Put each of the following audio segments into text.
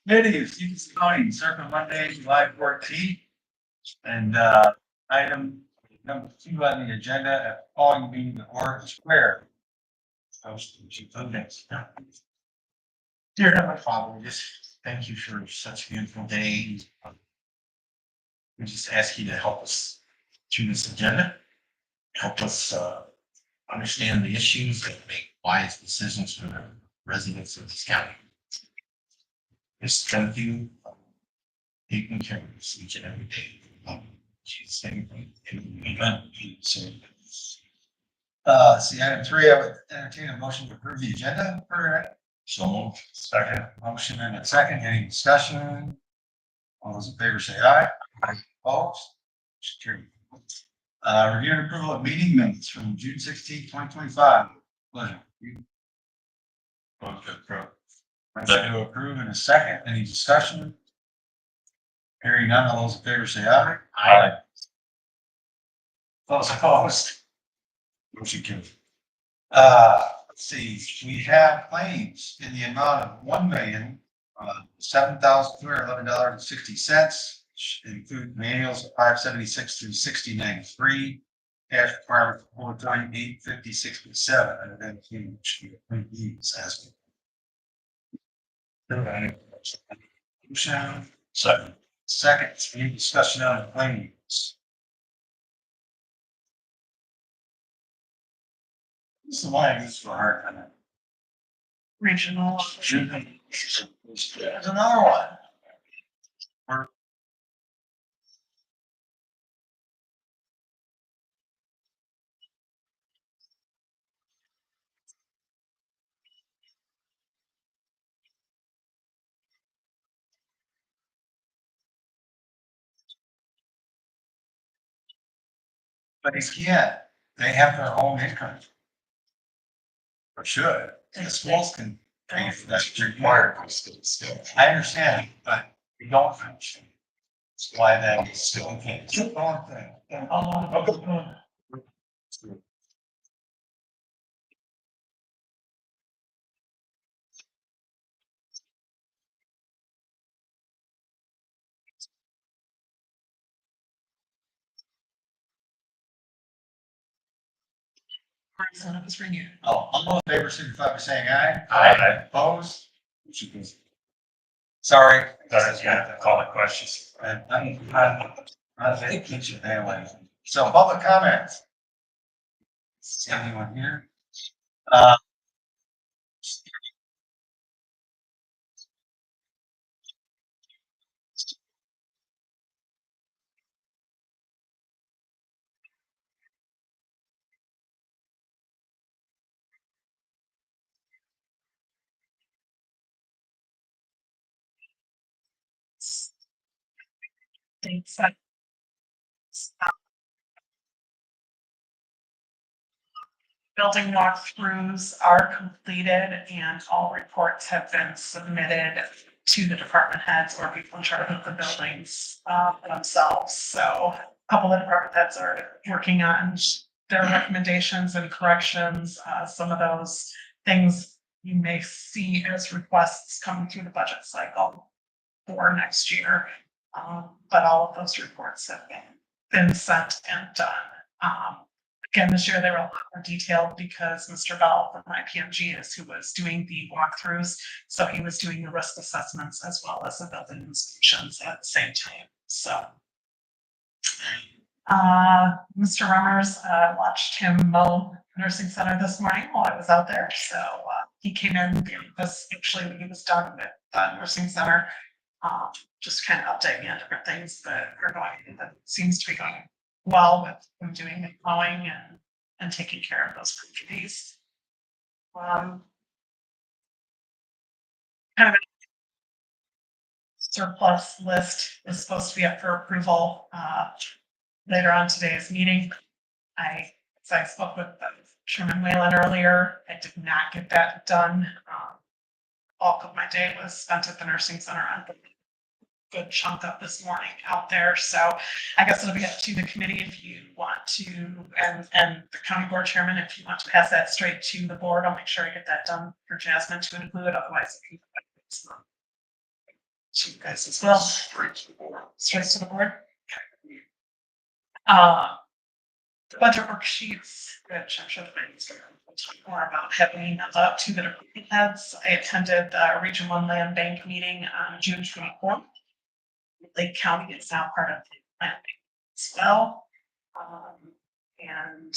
Committee of Stephenson County, Circle Monday, July 14th. And item number 2 on the agenda at calling meeting of Orange Square. Dear Heavenly Father, we just thank you for such a beautiful day. We just ask you to help us through this agenda, help us understand the issues and make wise decisions for the residents of this county. Just thank you for taking care of us each and every day. Jesus' name, amen. See item 3, I would entertain a motion to approve the agenda for So, second. Motion and a second. Any discussion? All those in favor say aye. Aye. Opposed? Motion carried. Review and approval of meeting minutes from June 16th, 2025. Pleasure. Motion to approve in a second. Any discussion? Hearing none, all those in favor say aye. Aye. Those opposed? Motion carried. Let's see, we have claims in the amount of $1,007,211.60. Include manuals of 576 through 6093. Cash requirement for 438.56.7. And then these as. Motion. Second, any discussion on the claims? This is why I use for hard time. Regional. There's another one. But again, they have their own income. Or should. The schools can pay for that. Required. I understand, but we don't understand. That's why that is still okay. Sign up is renewed. All in favor, signify by saying aye. Aye. Opposed? Sorry. Call it questions. Anyway, so public comments. Anyone here? Thanks. Building walkthroughs are completed and all reports have been submitted to the department heads or people in charge of the buildings themselves. So a couple of department heads are working on their recommendations and corrections. Some of those things you may see as requests coming through the budget cycle for next year. But all of those reports have been sent and done. Again, this year they were a lot more detailed because Mr. Bell from IPMG is who was doing the walkthroughs. So he was doing the risk assessments as well as the building inspections at the same time. So Mr. Rummers, watched him mow nursing center this morning while I was out there. So he came in because actually when he was done with the nursing center, just kind of update me on different things that are going, that seems to be going well with them doing the mowing and taking care of those properties. Kind of a surplus list is supposed to be up for approval later on today's meeting. I spoke with Sherman Whalen earlier. I did not get that done. All of my day was spent at the nursing center on good chunk of this morning out there. So I guess it'll be up to the committee if you want to, and the county board chairman, if you want to pass that straight to the board. I'll make sure I get that done for Jasmine to include. Otherwise, To you guys as well. Straight to the board. Straight to the board. The budget worksheets, which I'm sure the finance director will talk more about, have been up to the department heads. I attended the Region 1 Land Bank meeting on June 24th. Lake County is now part of the land bank as well. And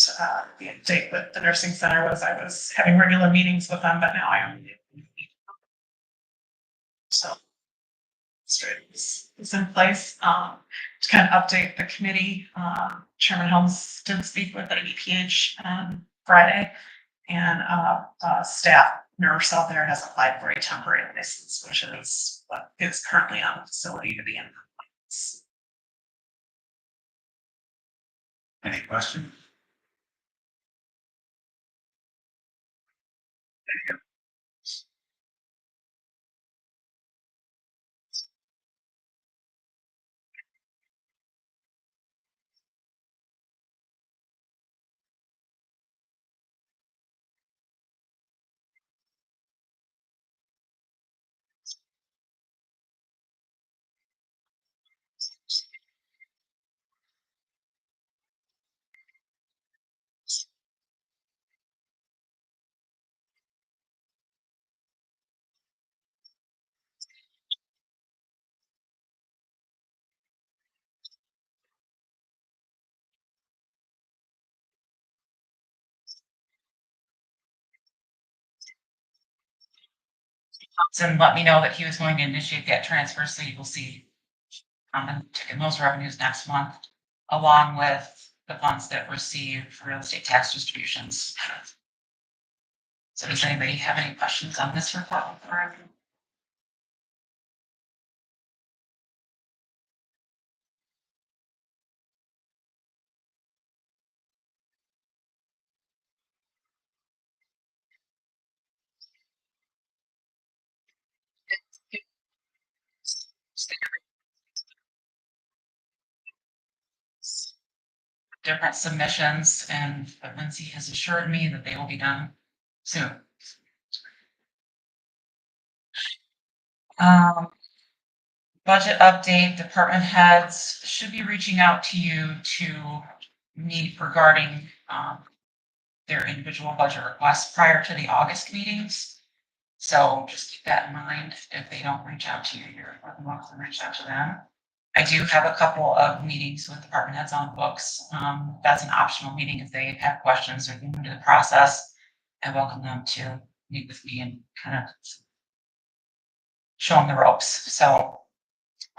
the update with the nursing center was I was having regular meetings with them, but now I am. So is in place. To kind of update the committee, Chairman Helms did speak with the EPH on Friday, and staff nurse out there has applied for a temporary license, which is what is currently on the facility to be in compliance. Any questions? And let me know that he was going to initiate that transfer, so you will see taking those revenues next month, along with the funds that receive real estate tax distributions. So does anybody have any questions on this report? Different submissions, and Lindsay has assured me that they will be done soon. Budget update, department heads should be reaching out to you to meet regarding their individual budget requests prior to the August meetings. So just keep that in mind. If they don't reach out to you, you're more than welcome to reach out to them. I do have a couple of meetings with department heads on books. That's an optional meeting if they have questions or get into the process. I welcome them to meet with me and kind of show them the ropes. So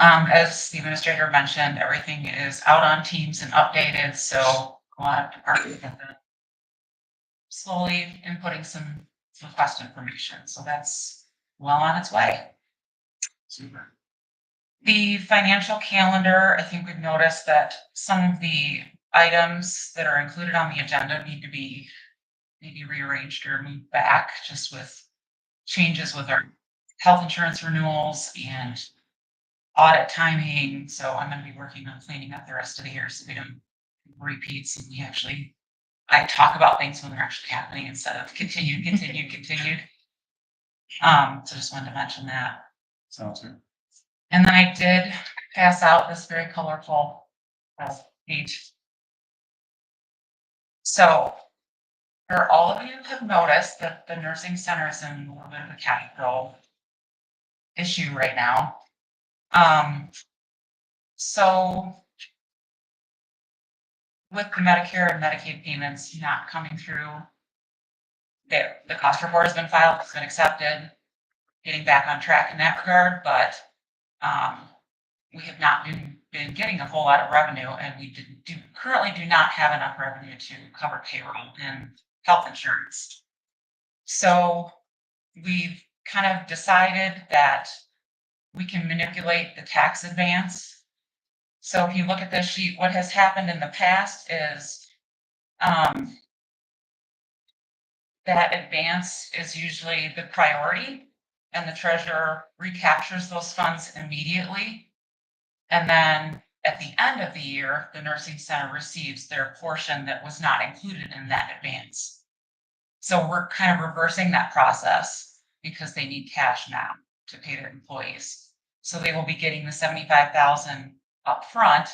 as the administrator mentioned, everything is out on Teams and updated. So a lot of departments have been slowly inputting some request information. So that's well on its way. Super. The financial calendar, I think we've noticed that some of the items that are included on the agenda need to be maybe rearranged or moved back, just with changes with our health insurance renewals and audit timing. So I'm going to be working on cleaning up the rest of the year so we don't repeats, and I talk about things when they're actually happening instead of continued. So just wanted to mention that. Sounds good. And then I did pass out this very colorful page. So for all of you have noticed that the nursing center is in a little bit of a capital issue right now. So with the Medicare and Medicaid payments not coming through, the cost report has been filed, it's been accepted, getting back on track in that regard, but we have not been getting a whole lot of revenue, and we currently do not have enough revenue to cover payroll and health insurance. So we've kind of decided that we can manipulate the tax advance. So if you look at this sheet, what has happened in the past is that advance is usually the priority, and the treasurer recaptures those funds immediately. And then at the end of the year, the nursing center receives their portion that was not included in that advance. So we're kind of reversing that process because they need cash now. to pay their employees. So they will be getting the 75,000 upfront,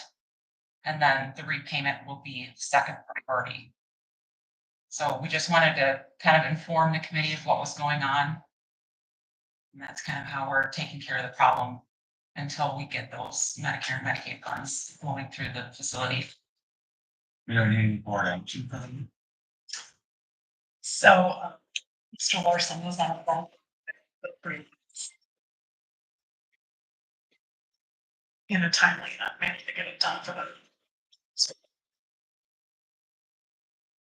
and then the repayment will be second priority. So we just wanted to kind of inform the committee of what was going on. And that's kind of how we're taking care of the problem until we get those Medicare and Medicaid funds flowing through the facility. We don't need any board action for them. So, Mr. Larson was on the phone. In a timely manner to get it done for them. So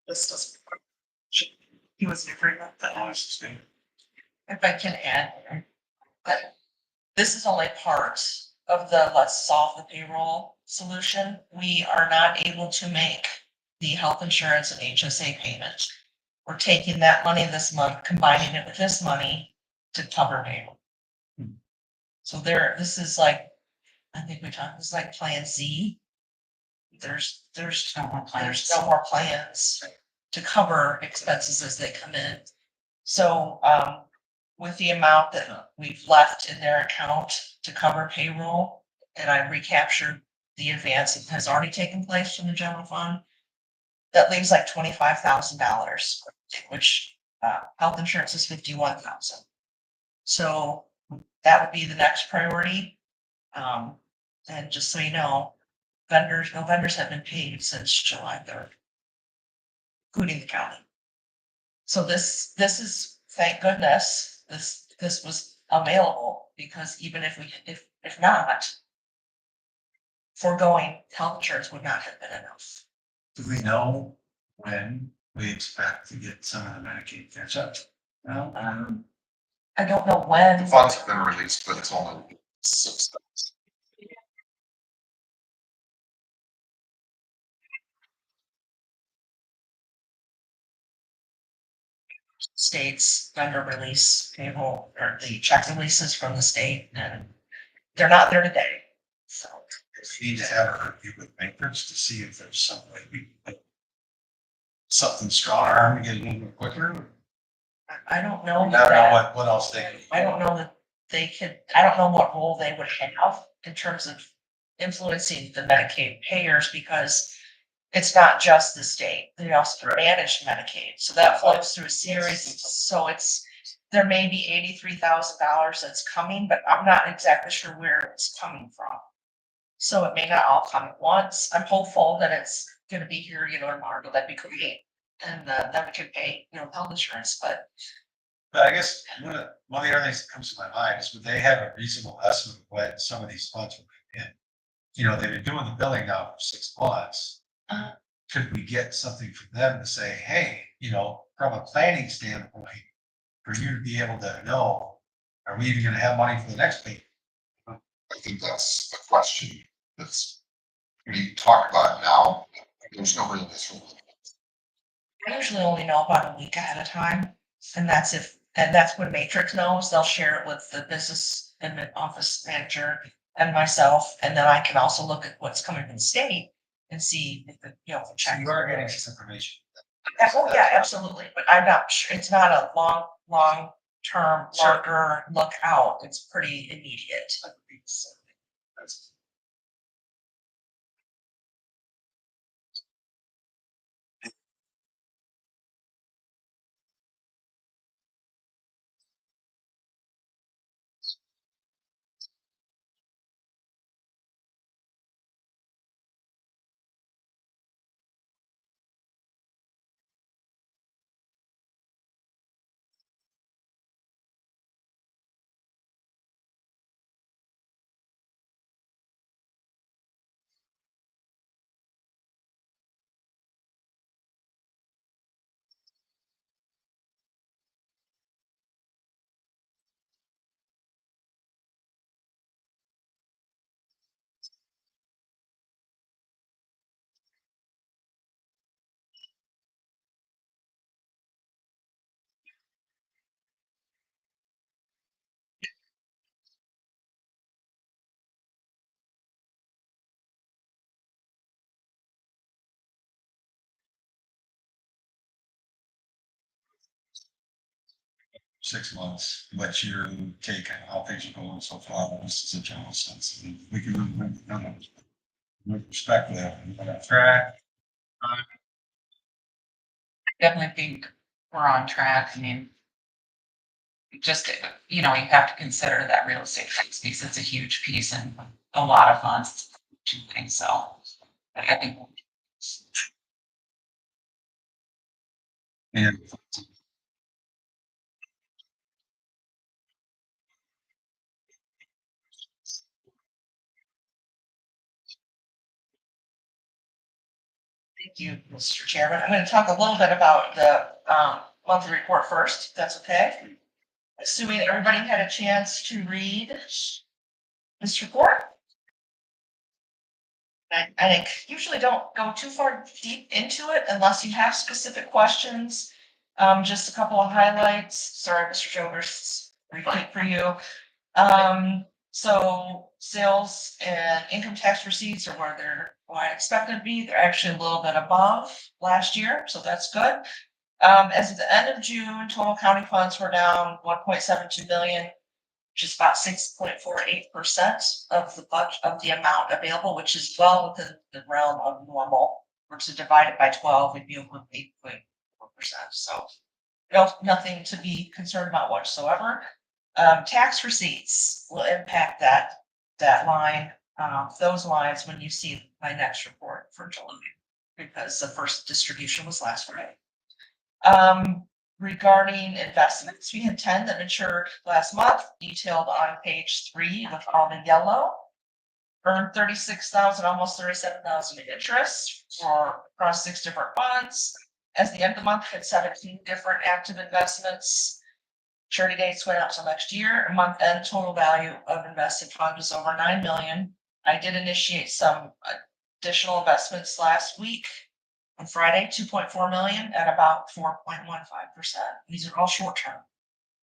this doesn't. He was in agreement that. If I can add, but this is only part of the let's solve the payroll solution. We are not able to make the health insurance and HSA payment. We're taking that money this month, combining it with this money to cover payroll. So this is like, I think we talked, it's like Plan Z. There's no more plans to cover expenses as they come in. So, with the amount that we've left in their account to cover payroll, and I recaptured the advance that has already taken place from the general fund, that leaves like $25,000, which, health insurance is 51,000. So that would be the next priority. And just so you know, no vendors have been paid since July 3rd, including the county. So this is, thank goodness, this was available, because even if not, foregoing health insurance would not have been enough. Do we know when we expect to get some of the Medicaid catch up? No, I don't know when. The funds have been released, but it's only 6 months. States vendor release payroll, or the check releases from the state, and they're not there today. So we need to have a review with bankers to see if there's some way we can put something strong arm to get it in quicker. I don't know. I don't know what else they can. I don't know that they could, I don't know what role they would have in terms of influencing the Medicaid payers, because it's not just the state, they also manage Medicaid, so that flows through a series, so there may be $83,000 that's coming, but I'm not exactly sure where it's coming from. So it may not all come at once. I'm hopeful that it's gonna be here, tomorrow, that'd be great, and then we could pay, health insurance, but But I guess one of the other things that comes to my mind is, would they have a reasonable estimate of when some of these funds will come in? They've been doing the billing now for 6 months. Could we get something from them to say, hey, from a planning standpoint, for you to be able to know, are we even gonna have money for the next payment? I think that's a question that's, we need to talk about now. There's no real issue. I usually only know about a week ahead of time, and that's when Matrix knows. They'll share it with the business and the office manager and myself, and then I can also look at what's coming from the state and see if the check. You are getting this information. Oh, yeah, absolutely, but I'm not sure, it's not a long term, Sure. longer look out, it's pretty immediate. That's 6 months, what you're taking, how things are going so far, this is a general sense. And we can with perspective, and on track. Definitely think we're on track. I mean, just, you know, you have to consider that real estate tax piece. It's a huge piece and a lot of funds to things. So I think And Thank you, Mr. Chairman. I'm gonna talk a little bit about the monthly report first, if that's okay. Assuming everybody had a chance to read this report. I usually don't go too far deep into it unless you have specific questions. Just a couple of highlights. Sorry, Mr. Jovers, repeat for you. So sales and income tax receipts are where I expected to be. They're actually a little bit above last year, so that's good. As of the end of June, total county funds were down 1.72 million, which is about 6.48% of the budget of the amount available, which is well within the realm of normal. Or to divide it by 12, we'd be able to 8.4%. So nothing to be concerned about whatsoever. Tax receipts will impact that line, those lines when you see my next report for July, because the first distribution was last Friday. Regarding investments, we had 10 that matured last month, detailed on page 3 with all the yellow. Earned 36,000, almost 37,000 in interest for across 6 different funds. As the end of the month had 17 different active investments. Maturity dates went out till next year. A month end total value of invested funds is over 9 million. I did initiate some additional investments last week. On Friday, 2.4 million at about 4.15%. These are all short term.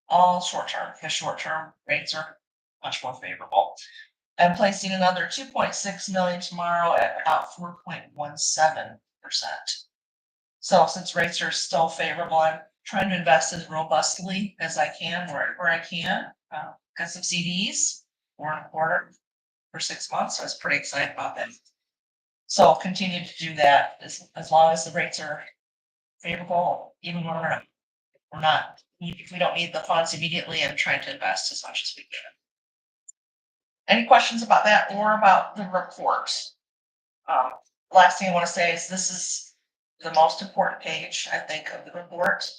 All short term, because short term rates are much more favorable. I'm placing another 2.6 million tomorrow at about 4.17%. So since rates are still favorable, I'm trying to invest as robustly as I can where I can. Got some CDs, 4.25 for 6 months. So I was pretty excited about that. So I'll continue to do that as long as the rates are favorable, even when we're not, if we don't need the funds immediately, I'm trying to invest as much as we can. Any questions about that or about the report? Last thing I want to say is this is the most important page, I think, of the report.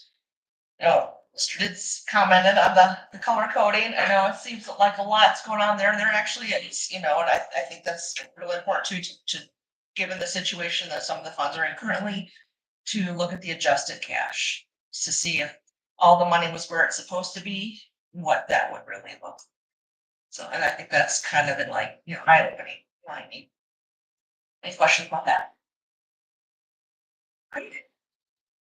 Mr. Ditz commented on the color coding. I know it seems like a lot's going on there, and there actually is, and I think that's really important to given the situation that some of the funds are in currently, to look at the adjusted cash to see if all the money was where it's supposed to be, what that would really look like. So, and I think that's kind of eye-opening. Any questions about that? Great.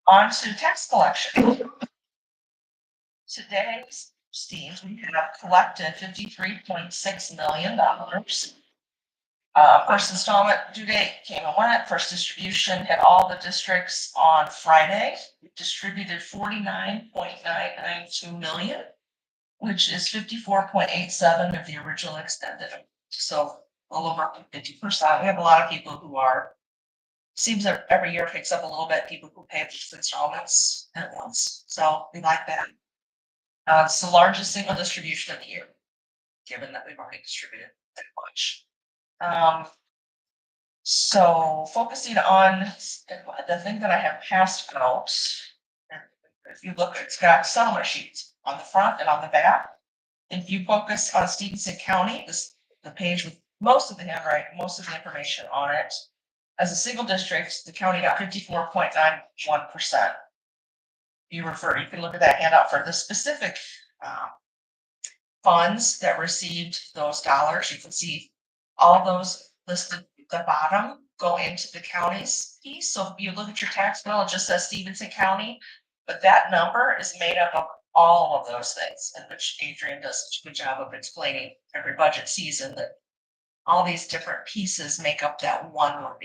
On to tax collection. Today, Steve, we have collected $53.6 million. First installment due date came and went. First distribution hit all the districts on Friday. We distributed 49.992 million, which is 54.87 of the original extended. So a little over 50%. We have a lot of people who seems that every year picks up a little bit, people who pay these installments at once. So we like that. It's the largest single distribution of the year, given that we've already distributed that much. So focusing on the thing that I have passed out, if you look, it's got settlement sheets on the front and on the back. If you focus on Stephenson County, the page with most of the handwriting, most of the information on it. As a single district, the county got 54.91%. You can look at that handout for the specific funds that received those dollars. You can see all those listed at the bottom go into the county's piece. So if you look at your tax bill, it just says Stephenson County, but that number is made up of all of those things, and which Adrian does such a good job of explaining every budget season, that all these different pieces make up that one amount.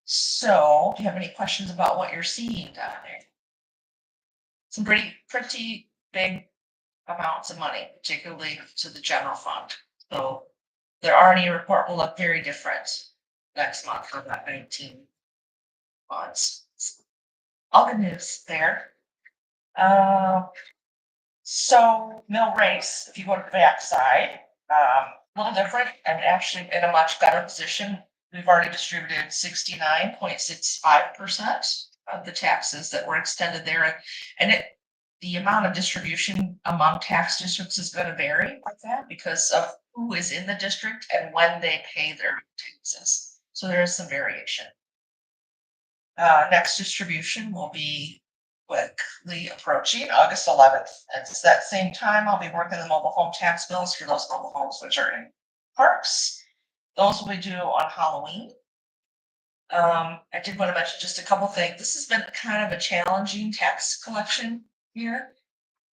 So do you have any questions about what you're seeing down there? some pretty big amounts of money, particularly to the general fund. So their R&E report will look very different next month for that 19 funds. All good news there. So mill rates, if you go to the backside, a little different and actually in a much better position. We've already distributed 69.65% of the taxes that were extended there. And the amount of distribution among tax districts is going to vary like that because of who is in the district and when they pay their taxes. So there is some variation. Next distribution will be quickly approaching August 11th. At that same time, I'll be working the mobile home tax bills for those mobile homes which are in parks. Those will be due on Halloween. I did want to mention just a couple things. This has been kind of a challenging tax collection year.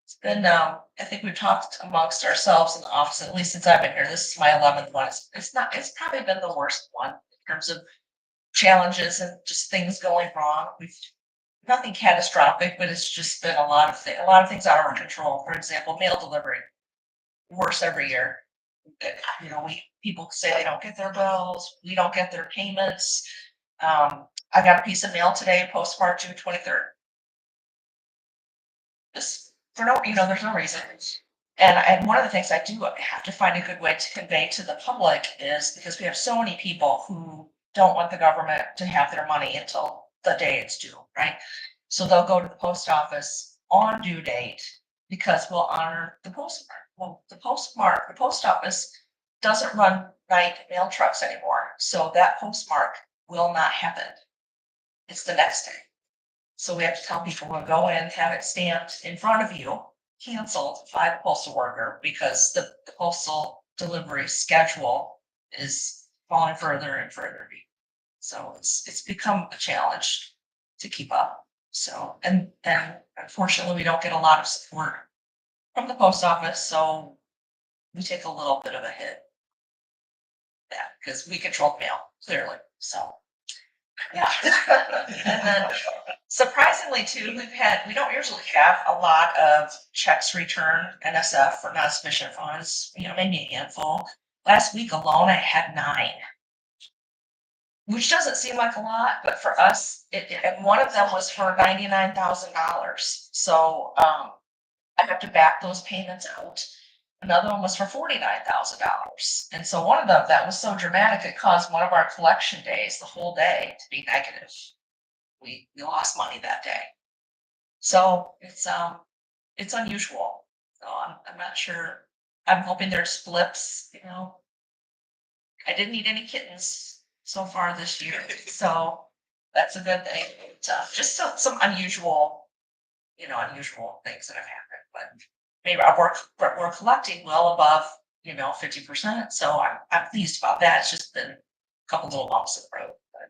It's been, I think we've talked amongst ourselves in the office, at least since I've been here. This is my 11th one. It's probably been the worst one in terms of challenges and just things going wrong. Nothing catastrophic, but it's just been a lot of things out of our control. For example, mail delivery, worse every year. People say they don't get their bills, we don't get their payments. I got a piece of mail today, postmarked June 23rd. Just for there's no reason. And one of the things I do have to find a good way to convey to the public is because we have so many people who don't want the government to have their money until the day it's due, right? So they'll go to the post office on due date because we'll honor the postmark. Well, the post office doesn't run night mail trucks anymore. So that postmark will not happen. It's the next day. So we have to tell people we'll go in, have it stamped in front of you, canceled by the postal worker because the postal delivery schedule is falling further and further. So it's become a challenge to keep up. So, and unfortunately we don't get a lot of support from the post office. So we take a little bit of a hit. Yeah, because we control mail, clearly. So yeah. And then surprisingly too, we don't usually have a lot of checks returned, NSF for not sufficient funds, maybe a handful. Last week alone, I had 9. Which doesn't seem like a lot, but for us, and one of them was for $99,000. So I have to back those payments out. Another one was for $49,000. And so one of them that was so dramatic, it caused one of our collection days, the whole day, to be negative. We lost money that day. So it's unusual. So I'm not sure. I'm hoping there's flips, I didn't eat any kittens so far this year, so that's a good thing. Just some unusual things that have happened, but maybe we're collecting well above 50%. So I'm pleased about that. It's just been a couple little bumps in the road, but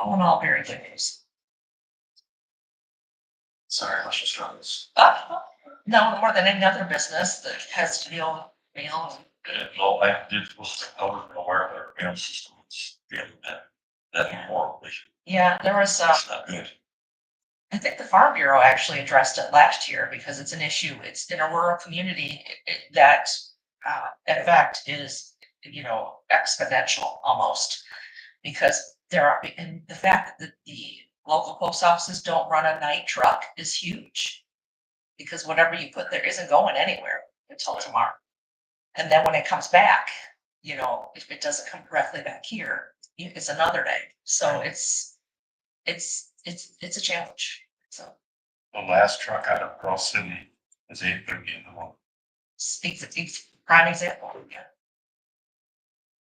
all in all, very good news. Sorry, let's just try this. No more than any other business that has to deal with mail. Well, I was aware of our mail system. It's that horribly. Yeah, there was It's not good. I think the Farm Bureau actually addressed it last year because it's an issue. It's in a rural community that, in fact, is exponential almost because and the fact that the local post offices don't run a night truck is huge because whatever you put there isn't going anywhere until tomorrow. And then when it comes back, if it doesn't come directly back here, it's another day. So it's a challenge. So The last truck out of Pearl City is 8:30 in the morning. it's prime example. Yeah.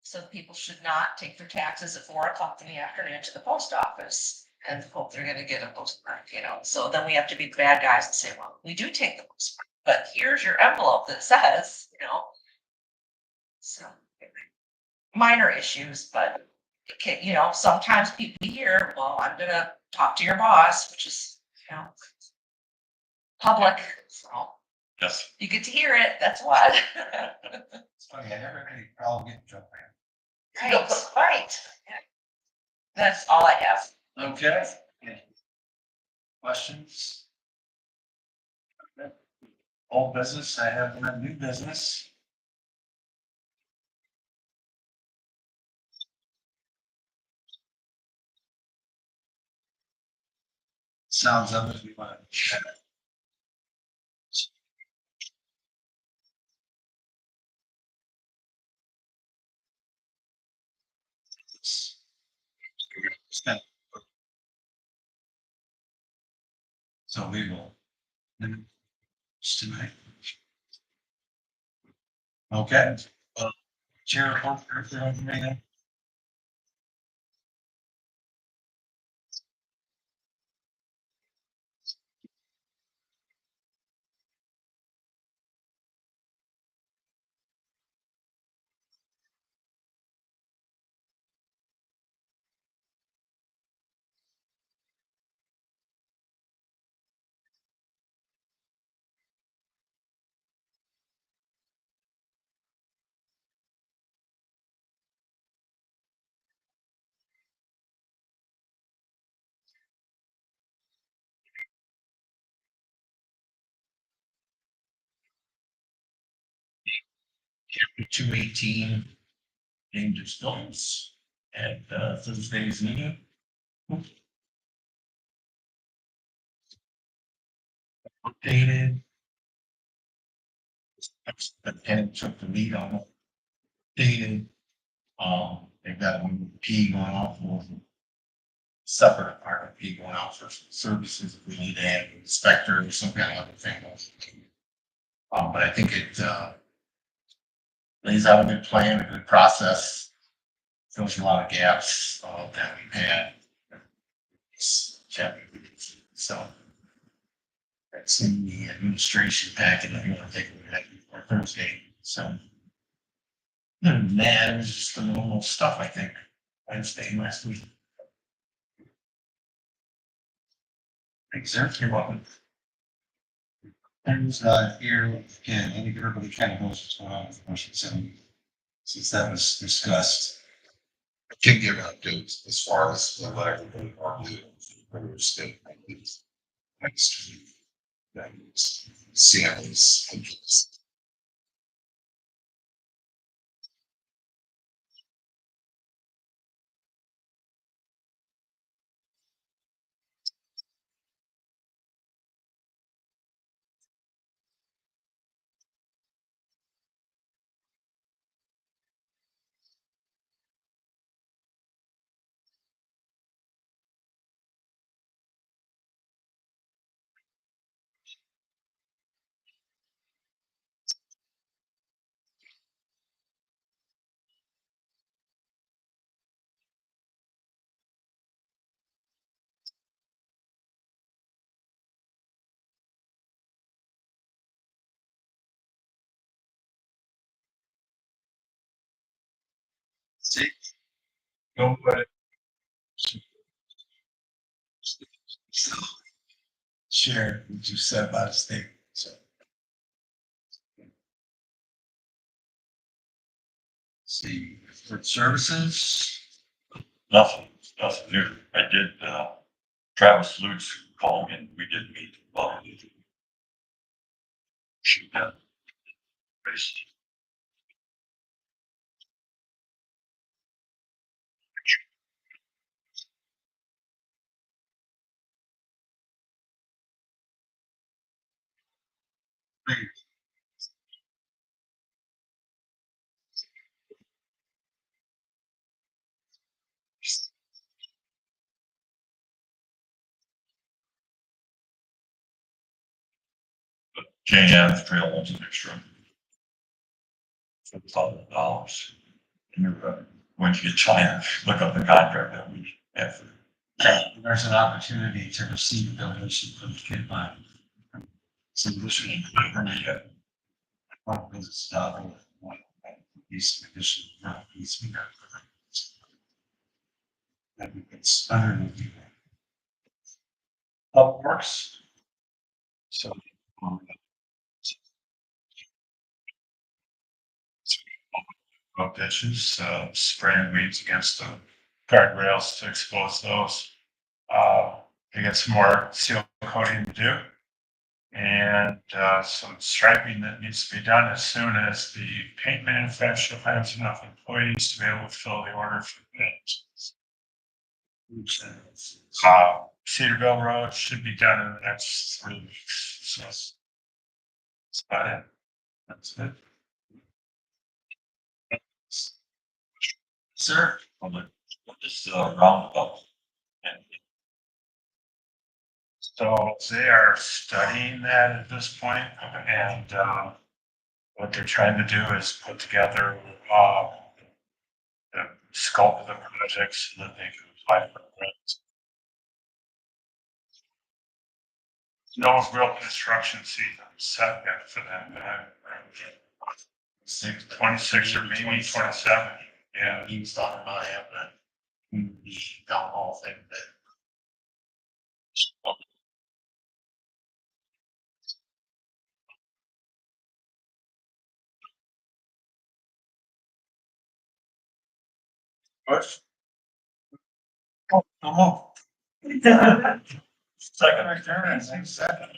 So people should not take their taxes at 4:00 in the afternoon to the post office and hope they're going to get a postmark. So then we have to be the bad guys and say, well, we do take the postmark, but here's your envelope that says, So minor issues, but sometimes people hear, well, I'm gonna talk to your boss, which is, public, so Yes. you get to hear it, that's what. It's funny, I never really probably get jump man. Right. That's all I have. Okay. Questions? Old business, I have one new business. Sounds of it, we want to chat. So we will. Tonight. Okay. Chair, report, everything. Chapter 218, dangerous stones at Thursday's meeting. Updated. And took the lead on it. Updated. They've got a new P going out for separate RFP going out for services if we need to have an inspector or some kind of other thing. But I think it lays out a good plan, a good process, fills a lot of gaps that we've had. So that's in the administration packet. I'm going to take a look at it for Thursday. So that was just the normal stuff, I think. Wednesday last week. Thanks, sir. You're welcome. Things here, again, I think everybody kind of knows what's going on with motion 7, since that was discussed. I can give updates as far as what everybody are doing. For state next week. That is Sammy's. See? Don't put it. Share what you said about the state, so. See, for services, Nothing new. I did, Travis Lutz called me and we did meet. Well, she got raised. Jane Adams Trail wants an extra $1,000. And you're, when you get China, look up the contract that we have. there's an opportunity to receive a donation from the kid by. So this would one business dollar with one piece of additional piece we got. That it's under the Public Works. So. Road ditches, spraying weeds against the guardrails to expose those. We got some more seal coating to do. And some striping that needs to be done as soon as the paint manufacturer has enough employees to be able to fill the order for paint. Cedarville Road should be done in the next 3 weeks. So that's about it. That's it. Sir, on the, this roundabout. And So they are studying that at this point, and what they're trying to do is put together the scope of the project so that they can apply for grants. No real construction season set yet for them. 26 or maybe 27. Yeah. He's talking about having the town hall thing that. What? Oh. Second right there, and second.